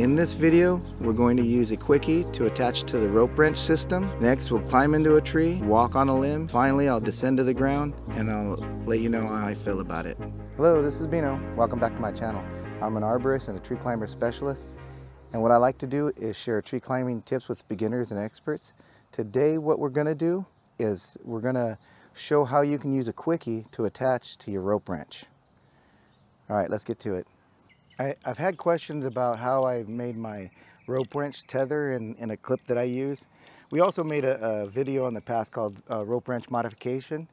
In this video, we're going to use a Quickie to attach to the rope wrench system. Next, we'll climb into a tree, walk on a limb. Finally, I'll descend to the ground and I'll let you know how I feel about it. Hello, this is Bino. Welcome back to my channel. I'm an arborist and a tree climber specialist. And what I like to do is share tree climbing tips with beginners and experts. Today, what we're gonna do is we're gonna show how you can use a Quickie to attach to your rope wrench. All right, let's get to it. I've had questions about how I made my rope wrench tether in a clip that I use. We also made a video in the past called rope wrench modification,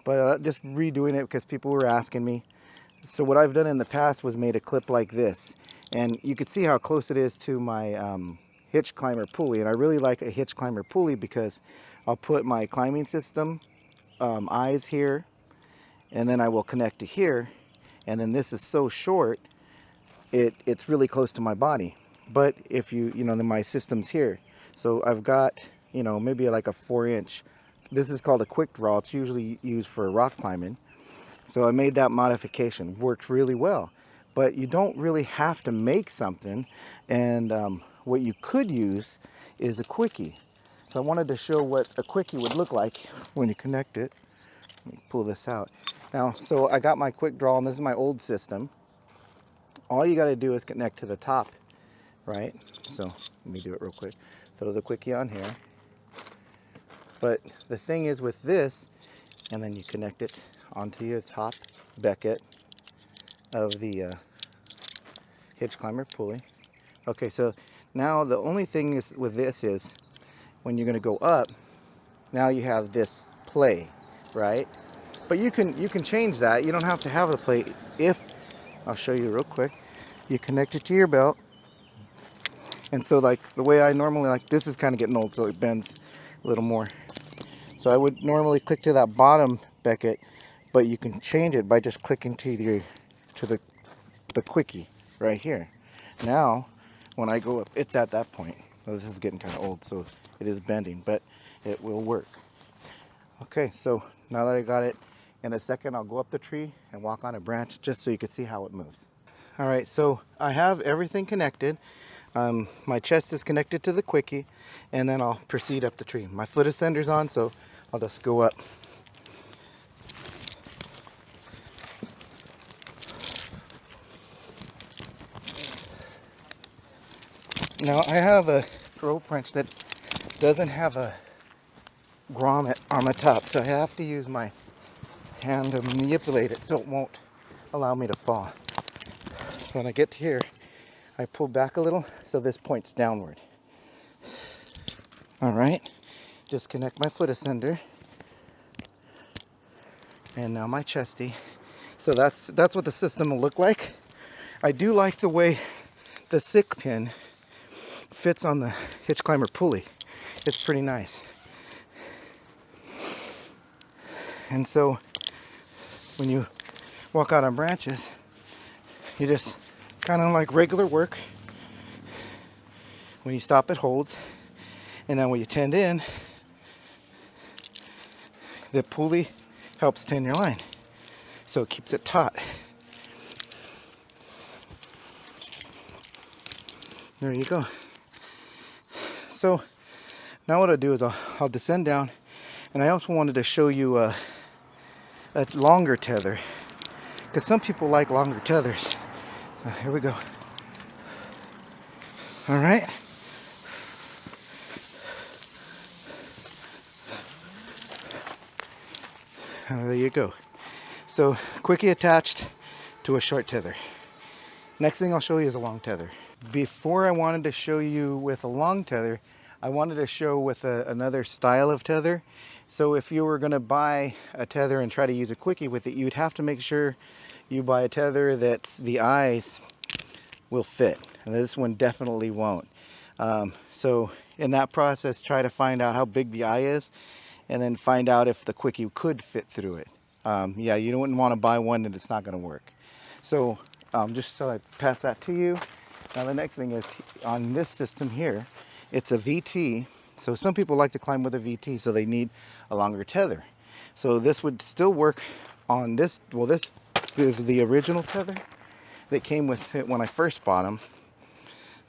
but just redoing it because people were asking me. So what I've done in the past was made a clip like this, and you can see how close it is to my hitch climber pulley. And I really like a hitch climber pulley because I'll put my climbing system eyes here, and then I will connect to here, and then this is so short it's really close to my body. But if then my system's here, so I've got maybe like a 4-inch. This is called a quick draw. It's usually used for rock climbing. So I made that modification. Worked really well. But you don't really have to make something, and what you could use is a Quickie. So I wanted to show what a Quickie would look like when you connect it. Let me pull this out now. So I got my quick draw, and this is my old system. All you got to do is connect to the top, right? So let me do it real quick. Throw the Quickie on here. But the thing is with this, and then you connect it onto your top becket of the hitch climber pulley. Okay, so now the only thing is with this is when you're going to go up, now you have this play, right? But you can change that. You don't have to have the play. If I'll show you real quick. You connect it to your belt, and so like the way I normally this is kind of getting old, so it bends a little more. So I would normally click to that bottom becket, but you can change it by just clicking to the Quickie right here. Now, when I go up, it's at that point. Well, this is getting kind of old, so it is bending, but it will work. Okay, so now that I got it, in a second I'll go up the tree and walk on a branch just so you can see how it moves. All right, so I have everything connected. My chest is connected to the Quickie, and then I'll proceed up the tree. My foot ascender's on, so I'll just go up. Now I have a rope wrench that doesn't have a grommet on the top, so I have to use my hand to manipulate it so it won't allow me to fall. When I get to here, I pull back a little so this points downward. All right, just connect my foot ascender, and now my chesty. So that's what the system will look like. I do like the way the sick pin fits on the hitch climber pulley. It's pretty nice. And so when you walk out on branches, you just kind of like regular work. When you stop, it holds. And then when you tend in, the pulley helps tend your line. So it keeps it taut. There you go. So now what I'll do is I'll descend down. And I also wanted to show you a longer tether, because some people like longer tethers. Here we go. All right. There you go. So Quickie attached to a short tether. Next thing I'll show you is a long tether. Before I wanted to show you with a long tether, I wanted to show with another style of tether. So if you were going to buy a tether and try to use a Quickie with it, you'd have to make sure you buy a tether that the eyes will fit. And this one definitely won't. So in that process, try to find out how big the eye is, and then find out if the Quickie could fit through it. Yeah, you wouldn't want to buy one that it's not going to work. So just so I pass that to you. Now the next thing is on this system here, it's a VT. So some people like to climb with a VT, so they need a longer tether. So this would still work on this. Well, this is the original tether that came with it when I first bought them.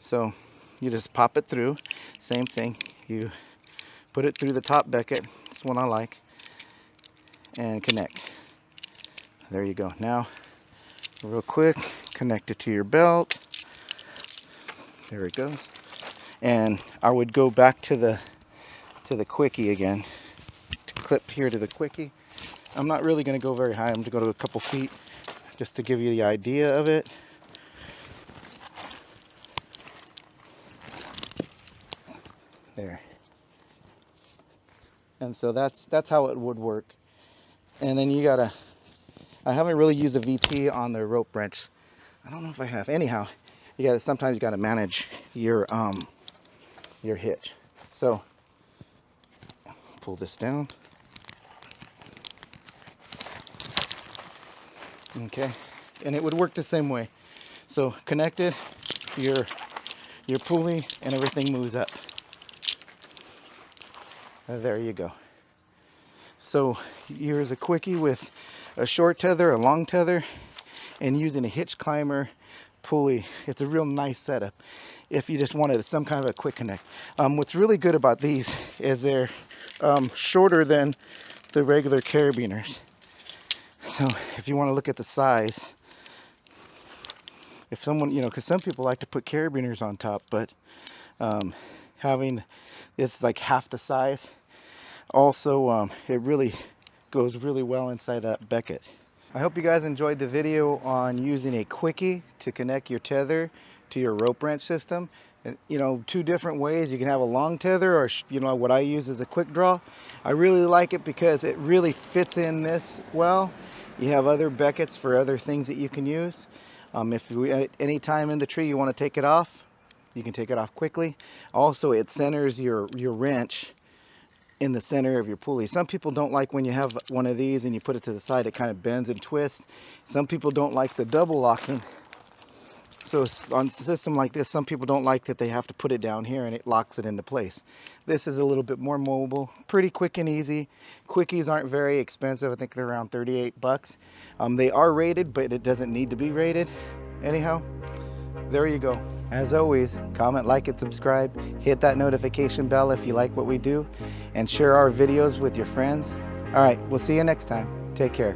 So you just pop it through, same thing. You put it through the top becket, this one I like, and connect. There you go. Now, real quick, connect it to your belt. There it goes. And I would go back to the Quickie again, to clip here to the Quickie. I'm not really going to go very high. I'm going to go to a couple feet just to give you the idea of it. There. And so that's how it would work. And then you gotta, I haven't really used a VT on the rope wrench. I don't know if I have. Anyhow, sometimes you gotta manage your hitch. So pull this down. Okay, and it would work the same way. So connected, your pulley and everything moves up. There you go. So here's a Quickie with a short tether, a long tether, and using a hitch climber pulley. It's a real nice setup if you just wanted some kind of a quick connect. What's really good about these is they're shorter than the regular carabiners. So if you want to look at the size, if someone, because some people like to put carabiners on top, but having it's like half the size. Also, it really goes really well inside that becket. I hope you guys enjoyed the video on using a Quickie to connect your tether to your rope wrench system. And, two different ways. You can have a long tether, or what I use is a quick draw. I really like it because it really fits in this well. You have other beckets for other things that you can use. If at any time in the tree you want to take it off, you can take it off quickly. Also, it centers your wrench in the center of your pulley. Some people don't like when you have one of these and you put it to the side, it kind of bends and twists. Some people don't like the double locking. So on a system like this, some people don't like that they have to put it down here and it locks it into place. This is a little bit more mobile, pretty quick and easy. Quickies aren't very expensive. I think they're around 38 bucks. They are rated, but it doesn't need to be rated. Anyhow, there you go. As always, comment, like, and subscribe. Hit that notification bell if you like what we do, and share our videos with your friends. All right, we'll see you next time. Take care.